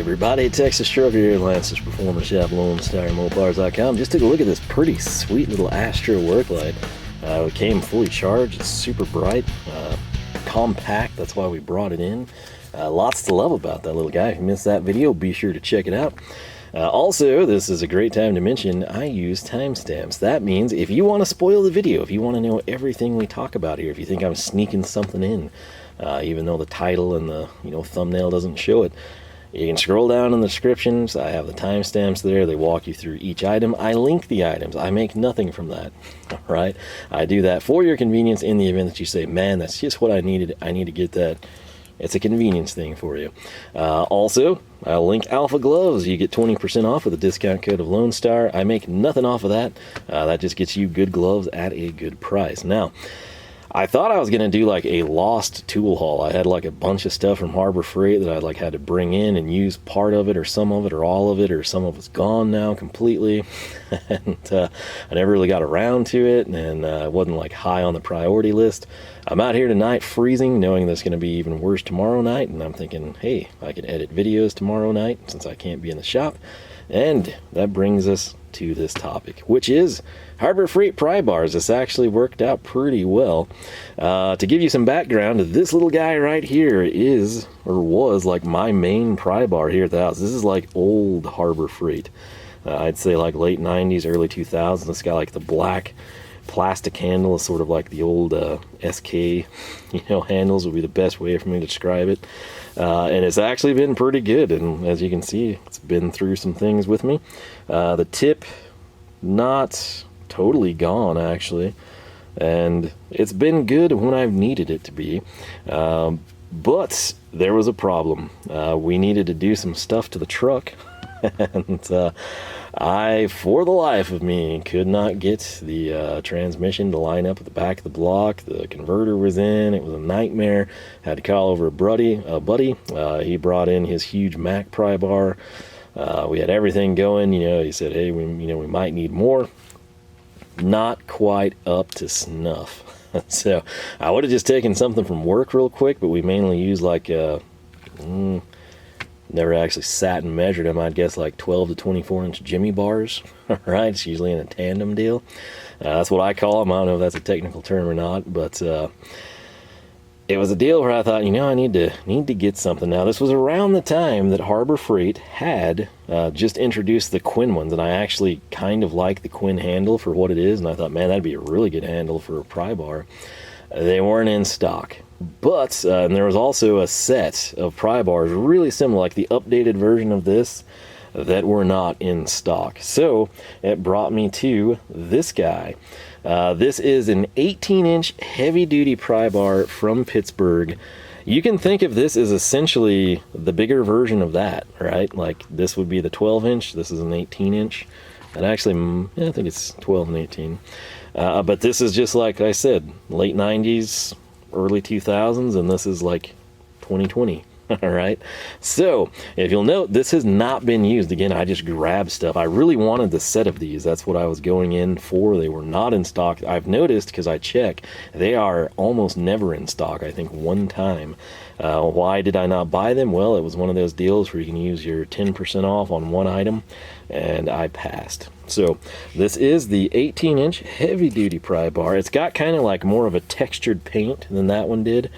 Everybody, Texas Trucker here, Lance's Performance Shop, Mopars.com. Just took a look at this pretty sweet little Astro work light. It came fully charged. It's super bright, compact. That's why we brought it in. Lots to love about that little guy. If you missed that video, be sure to check it out. Also, this is a great time to mention I use timestamps. That means if you want to spoil the video, if you want to know everything we talk about here, if you think I'm sneaking something in, even though the title and the thumbnail doesn't show it, you can scroll down in the descriptions. I have the timestamps there. They walk you through each item. I link the items. I make nothing from that. All right? I do that for your convenience in the event that you say, man, that's just what I needed. I need to get that. It's a convenience thing for you. Also, I'll link Alpha Gloves. You get 20% off with the discount code of Lone Star. I make nothing off of that. That just gets you good gloves at a good price. Now, I thought I was going to do like a lost tool haul. I had like a bunch of stuff from Harbor Freight that I had to bring in and use part of it or some of it or all of it, or some of it's gone now completely. And I never really got around to it, and it wasn't like high on the priority list. I'm out here tonight freezing, knowing that it's going to be even worse tomorrow night, and I'm thinking, hey, I could edit videos tomorrow night since I can't be in the shop. And that brings us to this topic, which is Harbor Freight pry bars. This actually worked out pretty well. To give you some background, this little guy right here is, or was, like my main pry bar here at the house. This is like old Harbor Freight. I'd say like late 90s, early 2000s. It's got like the black plastic handle, sort of like the old SK, handles would be the best way for me to describe it. And it's actually been pretty good, and as you can see, it's been through some things with me. The tip, not totally gone actually, and it's been good when I've needed it to be. But there was a problem. We needed to do some stuff to the truck, and I, for the life of me, could not get the transmission to line up at the back of the block. The converter was in. It was a nightmare. Had to call over a buddy. He brought in his huge Mac pry bar. We had everything going. He said, hey, we might need more. Not quite up to snuff. So I would have just taken something from work real quick, but we mainly use like never actually sat and measured them. I'd guess like 12 to 24 inch Jimmy bars. Right? It's usually in a tandem deal. That's what I call them. I don't know if that's a technical term or not, but it was a deal where I thought, I need to get something. Now, this was around the time that Harbor Freight had just introduced the Quinn ones, and I actually kind of like the Quinn handle for what it is, and I thought, man, that'd be a really good handle for a pry bar. They weren't in stock. But and there was also a set of pry bars really similar, like the updated version of this, that were not in stock. So it brought me to this guy. This is an 18-inch heavy-duty pry bar from Pittsburgh. You can think of this as essentially the bigger version of that, right? Like this would be the 12-inch. This is an 18-inch. And actually, I think it's 12 and 18. But this is just like I said, late 90s, early 2000s, and this is like 2020. All right, so if you'll note, this has not been used. Again, I just grabbed stuff. I really wanted the set of these. That's what I was going in for. They were not in stock. I've noticed, because I check, they are almost never in stock. I think one time. Why did I not buy them? Well, it was one of those deals where you can use your 10% off on one item, and I passed. So this is the 18-inch heavy-duty pry bar. It's got kind of like more of a textured paint than that one did.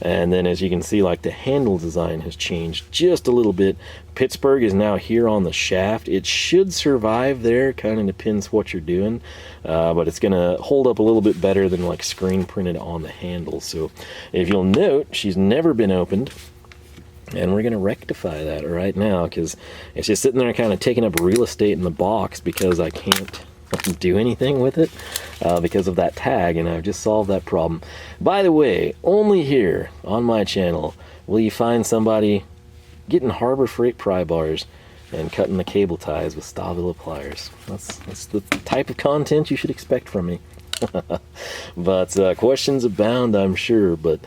And then as you can see, like the handle design has changed just a little bit. Pittsburgh is now here on the shaft. It should survive there, kind of depends what you're doing. But it's going to hold up a little bit better than like screen printed on the handle. So if you'll note, she's never been opened. And we're going to rectify that right now, because it's just sitting there kind of taking up real estate in the box because I can't do anything with it because of that tag, and I've just solved that problem. By the way, only here on my channel will you find somebody getting Harbor Freight pry bars and cutting the cable ties with Stahlwille pliers. That's the type of content you should expect from me. But questions abound, I'm sure. But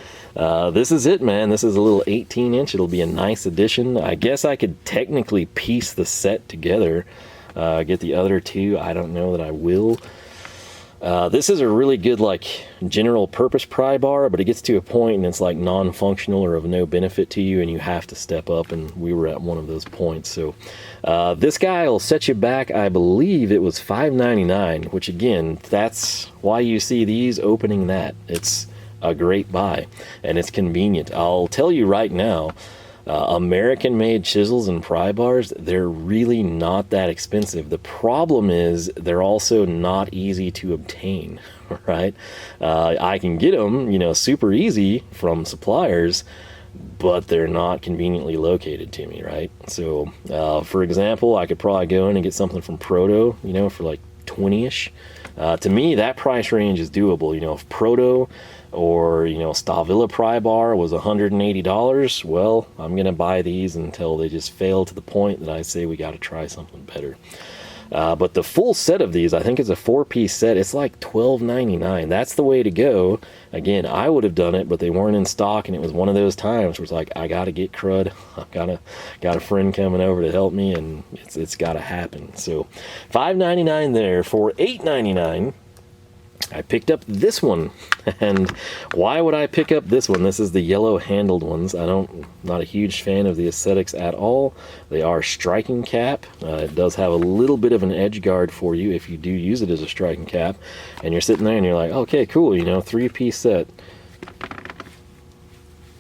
this is it, man. This is a little 18-inch. It'll be a nice addition. I guess I could technically piece the set together, get the other two. I don't know that I will. This is a really good like general purpose pry bar, but it gets to a point and it's like non-functional or of no benefit to you and you have to step up, and we were at one of those points. So this guy will set you back, I believe it was $5.99, which again, that's why you see these opening that. It's a great buy and it's convenient. I'll tell you right now, American-made chisels and pry bars, they're really not that expensive. The problem is they're also not easy to obtain, right? I can get them, you know, super easy from suppliers, but they're not conveniently located to me, right? So, for example, I could probably go in and get something from Proto, you know, for like 20-ish. To me, that price range is doable. You know, if Proto or, you know, Stahlwille pry bar was $180, well, I'm going to buy these until they just fail to the point that I say we got to try something better. But the full set of these, I think it's a 4-piece set. It's like $12.99. That's the way to go. Again, I would have done it, but they weren't in stock, and it was one of those times where it's like, I got to get crud. I've got a friend coming over to help me, and it's got to happen. So $5.99 there. For $8.99, I picked up this one. And why would I pick up this one? This is the yellow handled ones. Not a huge fan of the aesthetics at all. They are striking cap. It does have a little bit of an edge guard for you if you do use it as a striking cap. And you're sitting there and you're like, okay, cool, you know, 3-piece set.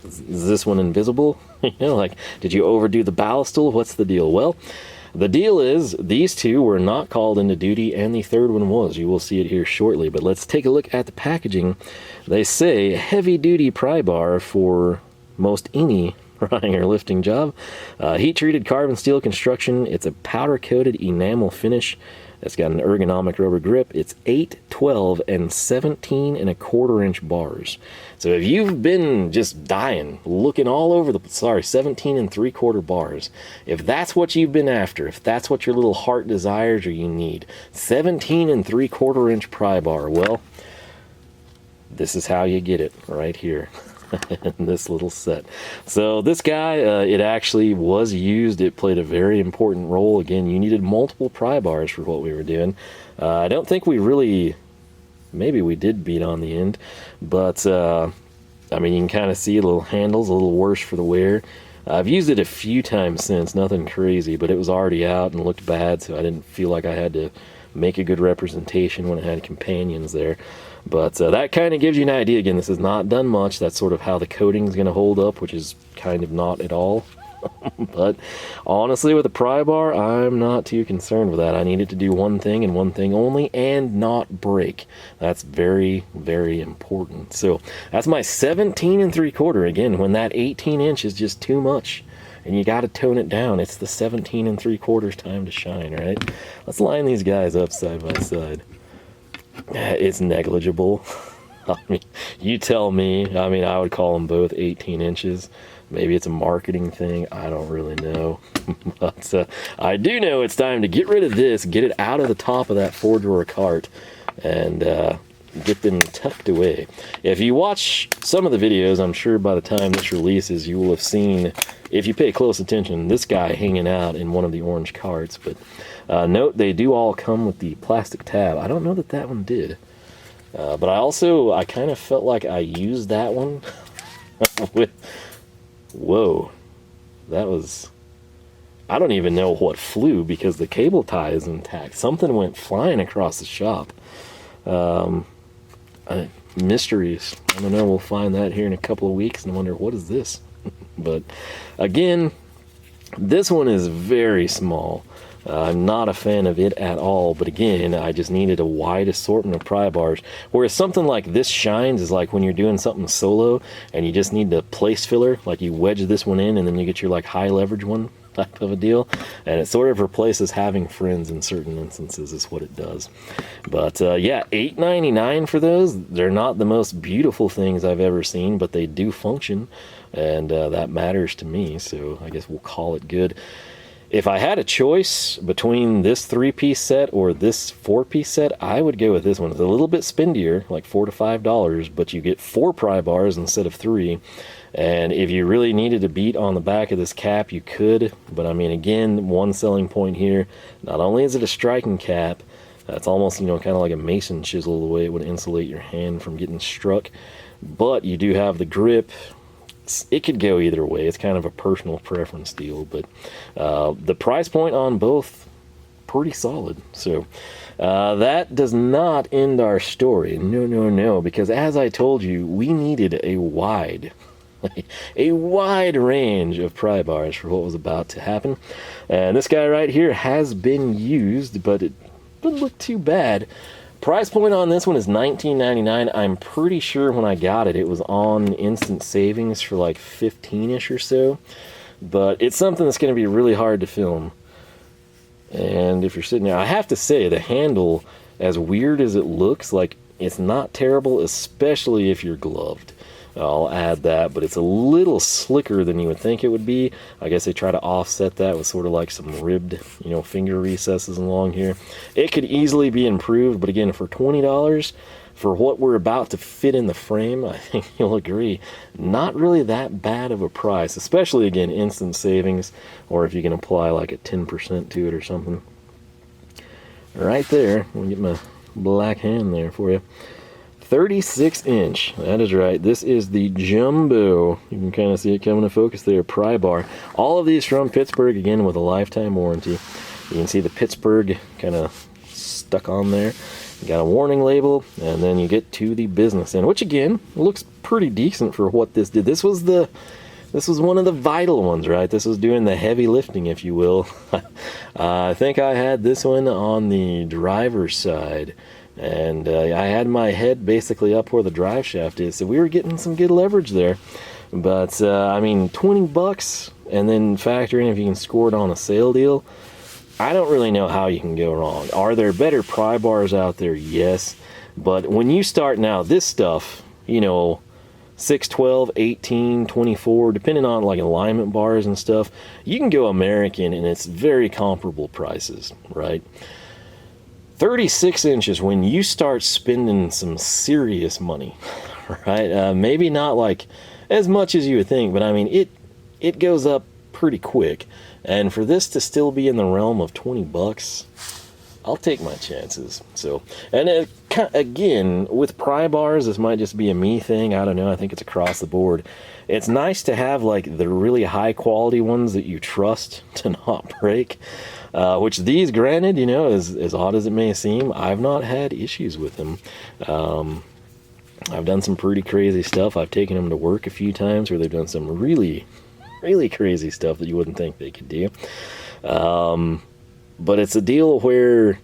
Is this one invisible? You know, like, did you overdo the ballastal? What's the deal? Well, the deal is these two were not called into duty, and the third one was. You will see it here shortly, but let's take a look at the packaging. They say heavy-duty pry bar for most any prying or lifting job. Heat-treated carbon steel construction. It's a powder-coated enamel finish. It's got an ergonomic rubber grip. It's 8, 12, and 17 and a quarter inch bars. So if you've been just dying, looking all over the, 17 and 3/4 bars. If that's what you've been after, if that's what your little heart desires or you need, 17 and 3/4 inch pry bar, well, this is how you get it right here. In this little set. So this guy, it actually was used. It played a very important role. Again, you needed multiple pry bars for what we were doing. I don't think we really, maybe we did beat on the end, but I mean, you can kind of see little handles, a little worse for the wear. I've used it a few times since, nothing crazy, but it was already out and looked bad, so I didn't feel like I had to make a good representation when it had companions there. But that kind of gives you an idea. Again, this has not done much. That's sort of how the coating is going to hold up, which is kind of not at all. But honestly, with the pry bar, I'm not too concerned with that. I need it to do one thing and one thing only, and not break. That's very, very important. So that's my 17 and 3/4. Again, when that 18 inch is just too much and you got to tone it down, it's the 17 and 3/4 time to shine, right? Let's line these guys up side by side. It's negligible. I mean, you tell me. I mean, I would call them both 18 inches. Maybe it's a marketing thing. I don't really know. But I do know it's time to get rid of this, get it out of the top of that 4-drawer cart, and get them tucked away. If you watch some of the videos, I'm sure by the time this releases, you will have seen, if you pay close attention, this guy hanging out in one of the orange carts. But note, they do all come with the plastic tab. I don't know that that one did. But I kind of felt like I used that one with, whoa, that was, I don't even know what flew because the cable tie is intact. Something went flying across the shop. Mysteries. I don't know, we'll find that here in a couple of weeks and wonder, what is this? But again, this one is very small. I'm not a fan of it at all, but again, I just needed a wide assortment of pry bars. Whereas something like this shines is like when you're doing something solo and you just need the place filler, like you wedge this one in and then you get your like high leverage one type of a deal, and it sort of replaces having friends in certain instances is what it does. But yeah, $8.99 for those. They're not the most beautiful things I've ever seen, but they do function, and that matters to me, so I guess we'll call it good. If I had a choice between this 3-piece set or this 4-piece set, I would go with this one. It's a little bit spendier, like $4 to $5, but you get 4 pry bars instead of 3. And if you really needed to beat on the back of this cap, you could. But I mean, again, one selling point here, not only is it a striking cap, It's almost, kind of like a mason chisel, the way it would insulate your hand from getting struck. But you do have the grip. It could go either way. It's kind of a personal preference deal, but the price point on both, pretty solid. So that does not end our story. No, because as I told you, we needed a wide range of pry bars for what was about to happen. And this guy right here has been used, but it doesn't look too bad. Price point on this one is $19.99. I'm pretty sure when I got it, it was on instant savings for like 15-ish or so. But it's something that's going to be really hard to film. And if you're sitting there, I have to say, the handle, as weird as it looks, like, it's not terrible, especially if you're gloved. I'll add that, but it's a little slicker than you would think it would be. I guess they try to offset that with sort of like some ribbed, finger recesses along here. It could easily be improved, but again, for $20, for what we're about to fit in the frame, I think you'll agree, not really that bad of a price, especially, again, instant savings, or if you can apply like a 10% to it or something. Right there, let me get my black hand there for you. 36-inch, that is right. This is the Jumbo. You can kind of see it coming to focus there. Pry bar. All of these from Pittsburgh, again, with a lifetime warranty. You can see the Pittsburgh kind of stuck on there. You got a warning label, and then you get to the business end, which again looks pretty decent for what this did. This was one of the vital ones, right? This was doing the heavy lifting, if you will. I think I had this one on the driver's side. And I had my head basically up where the drive shaft is, so we were getting some good leverage there. But I mean, $20, and then factor in if you can score it on a sale deal, I don't really know how you can go wrong. Are there better pry bars out there? Yes. But when you start now, this stuff, 6, 12, 18, 24, depending on like alignment bars and stuff, you can go American and it's very comparable prices, right? 36 inches, when you start spending some serious money, right? Maybe not like as much as you would think, but I mean, it goes up pretty quick. And for this to still be in the realm of $20, I'll take my chances. So, and again, with pry bars, this might just be a me thing. I don't know. I think it's across the board. It's nice to have like the really high quality ones that you trust to not break. Which these, granted, as odd as it may seem, I've not had issues with them. I've done some pretty crazy stuff. I've taken them to work a few times where they've done some really, really crazy stuff that you wouldn't think they could do. But it's a deal where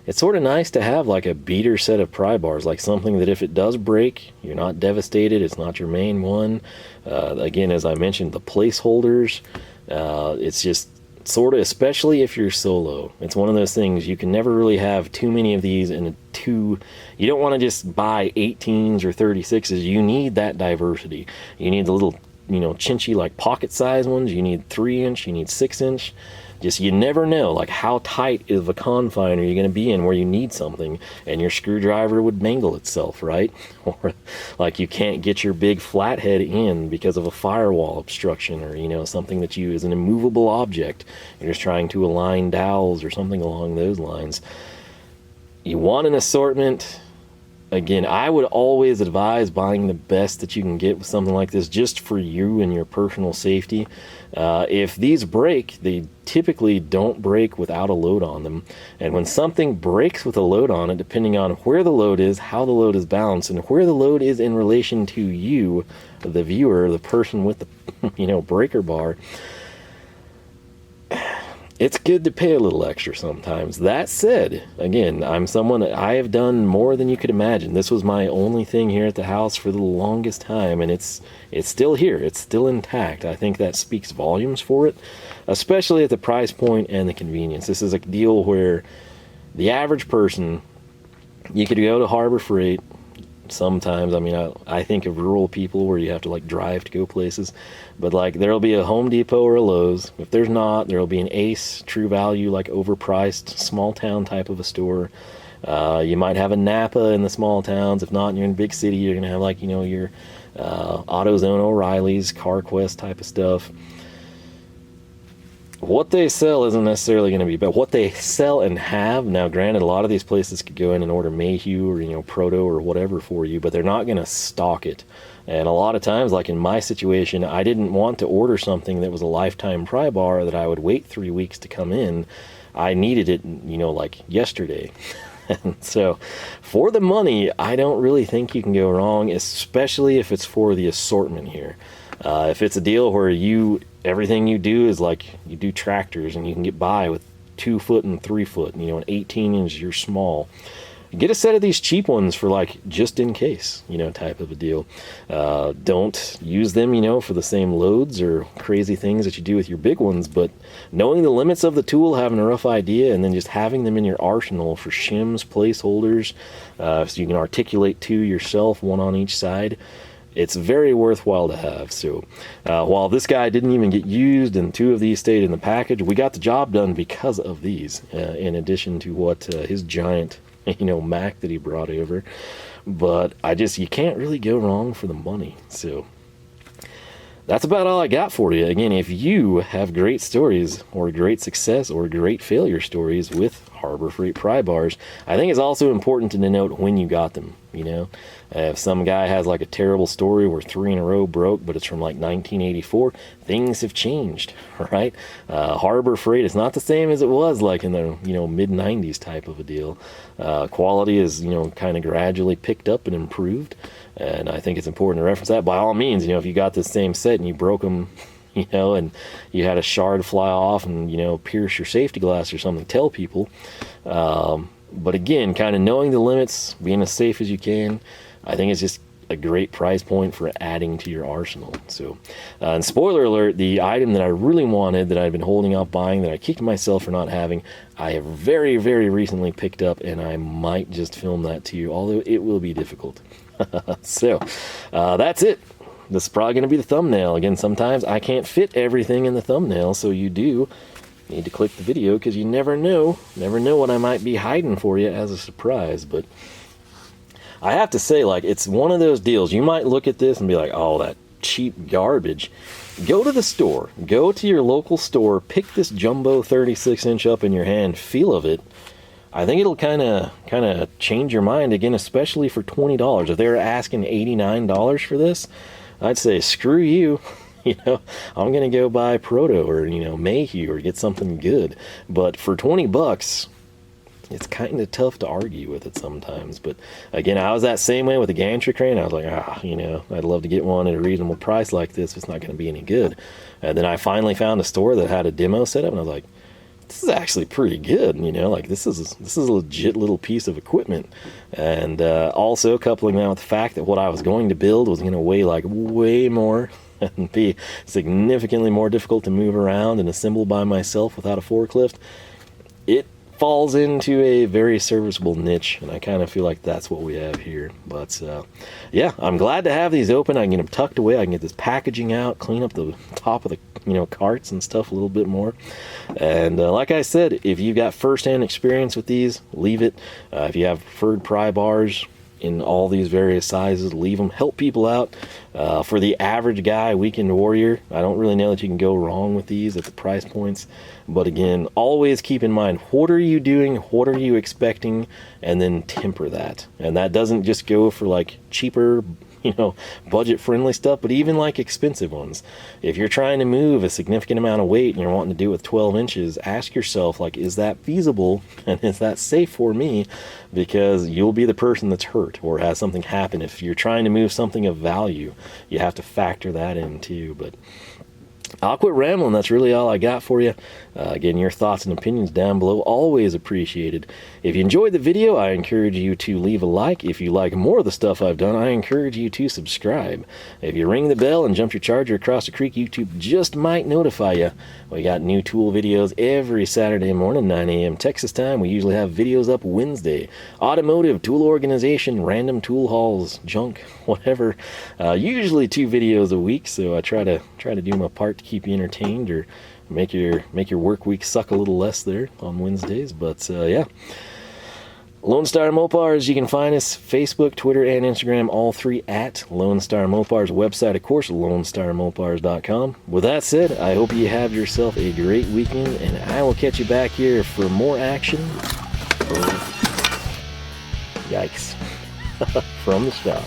it's sort of nice to have like a beater set of pry bars, like something that if it does break, you're not devastated. It's not your main one. Again, as I mentioned, the placeholders, it's just sort of, especially if you're solo, it's one of those things you can never really have too many of these in you don't want to just buy 18s or 36s. You need that diversity. You need the little, chinchy, like pocket size ones. You need 3-inch, you need 6-inch. Just, you never know, like, how tight of a confine are you going to be in where you need something and your screwdriver would mangle itself, right? Or like you can't get your big flathead in because of a firewall obstruction, or something that you is an immovable object. You're just trying to align dowels or something along those lines. You want an assortment. Again, I would always advise buying the best that you can get with something like this, just for you and your personal safety. If these break, they typically don't break without a load on them. And when something breaks with a load on it, depending on where the load is, how the load is balanced, and where the load is in relation to you, the viewer, the person with the breaker bar, it's good to pay a little extra sometimes. That said, again, I have done more than you could imagine. This was my only thing here at the house for the longest time, and it's still here. It's still intact. I think that speaks volumes for it, especially at the price point and the convenience. This is a deal where the average person, you could go to Harbor Freight. Sometimes, I think of rural people where you have to like drive to go places, but like there'll be a Home Depot or a Lowe's. If there's not, there'll be an Ace, True Value, like overpriced small town type of a store. You might have a Napa in the small towns. If not, and you're in a big city, you're gonna have like your AutoZone, O'Reilly's, CarQuest type of stuff. what they sell isn't necessarily going to be bad. What they sell and have, now granted, a lot of these places could go in and order Mayhew or, you know, Proto or whatever for you, but they're not going to stock it. And a lot of times, like in my situation, I didn't want to order something that was a lifetime pry bar that I would wait 3 weeks to come in. I needed it, you know, like yesterday. And so for the money, I don't really think you can go wrong, especially if it's for the assortment here. If it's a deal where everything you do is like you do tractors and you can get by with 2 foot and 3 foot, you know, an 18-inch, you're small. Get a set of these cheap ones for like just in case, you know, type of a deal. Don't use them, you know, for the same loads or crazy things that you do with your big ones, but knowing the limits of the tool, having a rough idea, and then just having them in your arsenal for shims, placeholders, so you can articulate 2 yourself, 1 on each side. It's very worthwhile to have. So while this guy didn't even get used and 2 of these stayed in the package, we got the job done because of these, in addition to what his giant, you know, Mac that he brought over. But you can't really go wrong for the money. So that's about all I got for you. Again, if you have great stories or great success or great failure stories with Harbor Freight pry bars, I think it's also important to denote when you got them. You know, if some guy has like a terrible story where 3 in a row broke, but it's from like 1984, things have changed, right? Harbor Freight is not the same as it was like in the, you know, mid 90s type of a deal. Quality is, you know, kind of gradually picked up and improved. And I think it's important to reference that. By all means, you know, if you got the same set and you broke them, you know, and you had a shard fly off and, you know, pierce your safety glass or something, tell people. But again, kind of knowing the limits, being as safe as you can, I think it's just a great price point for adding to your arsenal. So, and spoiler alert, the item that I really wanted, that I've been holding off buying, that I kicked myself for not having, I have very, very recently picked up, and I might just film that to you, although it will be difficult. So, that's it. This is probably going to be the thumbnail. Again, sometimes I can't fit everything in the thumbnail, so you do need to click the video, because you never know what I might be hiding for you as a surprise. But I have to say, like, it's one of those deals. You might look at this and be like, oh, that cheap garbage. Go to the store. Go to your local store. Pick this jumbo 36-inch up in your hand. Feel of it. I think it'll kind of change your mind again, especially for $20. If they were asking $89 for this, I'd say, screw you. You know, I'm going to go buy Proto or, you know, Mayhew or get something good. But for $20, it's kind of tough to argue with it sometimes. But again, I was that same way with the gantry crane. I was like, you know, I'd love to get one at a reasonable price like this if it's not going to be any good. And then I finally found a store that had a demo setup, and I was like, this is actually pretty good. You know, like this is a legit little piece of equipment. And also coupling that with the fact that what I was going to build was going to weigh like way more and be significantly more difficult to move around and assemble by myself without a forklift, it falls into a very serviceable niche, and I kind of feel like that's what we have here. But yeah, I'm glad to have these open. I can get them tucked away. I can get this packaging out, clean up the top of the, you know, carts and stuff a little bit more. And like I said, if you've got first-hand experience with these, leave it. If you have preferred pry bars in all these various sizes, leave them. Help people out. For the average guy, weekend warrior, I don't really know that you can go wrong with these at the price points. But again, always keep in mind, what are you doing, what are you expecting, and then temper that. And that doesn't just go for like cheaper, you know, budget-friendly stuff, but even like expensive ones. If you're trying to move a significant amount of weight and you're wanting to do it with 12 inches, ask yourself, like, is that feasible and is that safe for me? Because you'll be the person that's hurt or has something happen. If you're trying to move something of value, you have to factor that in too. But I'll quit rambling. That's really all I got for you. Again, your thoughts and opinions down below, always appreciated. If you enjoyed the video, I encourage you to leave a like. If you like more of the stuff I've done, I encourage you to subscribe. If you ring the bell and jump your charger across the creek, YouTube just might notify you. We got new tool videos every Saturday morning, 9 a.m. Texas time. We usually have videos up Wednesday. Automotive, tool organization, random tool hauls, junk, whatever. Usually 2 videos a week, so I try to do my part to keep you entertained or make your work week suck a little less there on Wednesdays. But yeah, Lone Star Mopars, you can find us Facebook, Twitter, and Instagram, all three at Lone Star Mopars. Website, of course, lonestarmopars.com. With that said, I hope you have yourself a great weekend, and I will catch you back here for more action. Yikes. From the shop.